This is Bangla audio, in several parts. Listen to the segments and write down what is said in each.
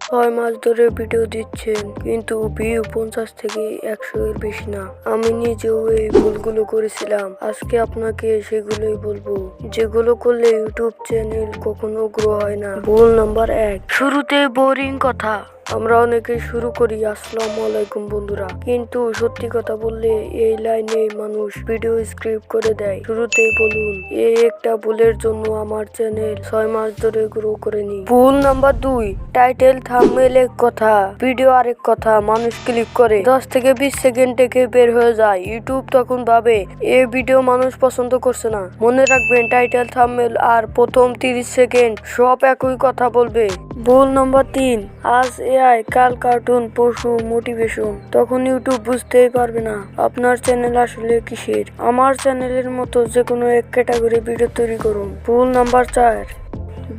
6 মাস ধরে ভিডিও দিচ্ছেন, কিন্তু ভিউ 50 থেকে 100 এর বেশি না। আমি নিজেও এই ভুলগুলো করেছিলাম। আজকে আপনাকে সেগুলোই বলবো, যেগুলো করলে ইউটিউব চ্যানেল কখনো গ্রো হয় না। ভুল নাম্বার 1, শুরুতে বোরিং কথা। আমরা অনেকে শুরু করি আসসালামু আলাইকুম বন্ধুরা, কিন্তু সত্যি কথা বললে এই লাইনে মানুষ ভিডিও স্ক্রিপ্ট করে দেয়। শুরুতেই বলুন, এই একটা ভুলের জন্য আমার চ্যানেল 6 মাস ধরে গ্রো করেনি। ভুল নাম্বার 2, টাইটেল থাম্বনেল এক কথা, ভিডিও আরেক কথা। মানুষ ক্লিক করে 10 থেকে 20 সেকেন্ড থেকে বের হয়ে যায়। ইউটিউব তখন ভাবে এই ভিডিও মানুষ পছন্দ করছে না। মনে রাখবেন, টাইটেল থাম্বনেল আর প্রথম 30 সেকেন্ড সব একই কথা বলবে। ভুল নাম্বার 3, আজ এআই, কাল কার্টুন, পরশু মোটিভেশন। তখন ইউটিউব বুঝতেই পারবে না আপনার চ্যানেল আসলে কিসের। আমার চ্যানেলের মতো যে কোনো এক ক্যাটাগরি ভিডিও তৈরি করুন। ভুল নাম্বার 4,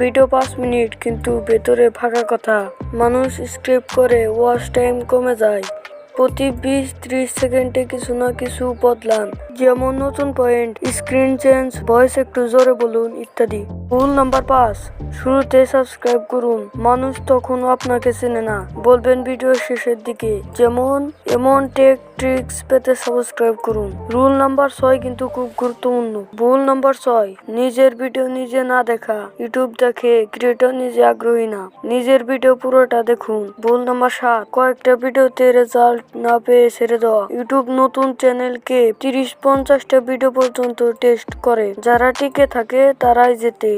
ভিডিও 5 মিনিট কিন্তু ভেতরে ফাঁকা কথা। মানুষ স্ক্রিপ্ট করে, ওয়াচ টাইম কমে যায়। প্রতি 20-30 সেকেন্ডে কিছু না কিছু বদলান, যেমন নতুন পয়েন্ট, স্ক্রিন চেঞ্জ, ভয়েস একটু জোরে বলুন ইত্যাদি। ভুল নাম্বার 5, শুরুতে সাবস্ক্রাইব করুন। মানুষ তখন আপনাকে চেনে না, বলবেন ভিডিও শেষের দিকে। যেমন এমন টেক ট্রিক্স পেতে সাবস্ক্রাইব করুন। রুল নাম্বার 6 কিন্তু খুব গুরুত্বপূর্ণ। ভুল নাম্বার 6, নিজের ভিডিও নিজে না দেখা। ইউটিউব দেখে ক্রিয়েটর নিজে আগ্রহী না। নিজের ভিডিও পুরোটা দেখুন। ভুল নাম্বার 7, কয়েকটা ভিডিওতে রেজাল্ট না পেয়ে ছেড়ে দেওয়া। ইউটিউব নতুন চ্যানেলকে 30-50টা ভিডিও পর্যন্ত টেস্ট করে, যারা টিকে থাকে তারাই জেতে।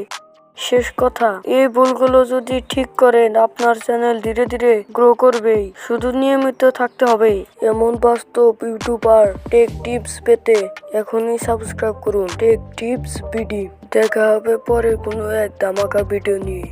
শেষ কথা, এই ভুলগুলো যদি ঠিক করেন, আপনার চ্যানেল ধীরে ধীরে গ্রো করবেই। শুধু নিয়মিত থাকতে হবে। এমন বাস্তব ইউটিউবার টেক টিপস পেতে এখনই সাবস্ক্রাইব করুন টেক টিপস বিডি। দেখা হবে পরে কোনো এক ধামাকা ভিডিও নিয়ে।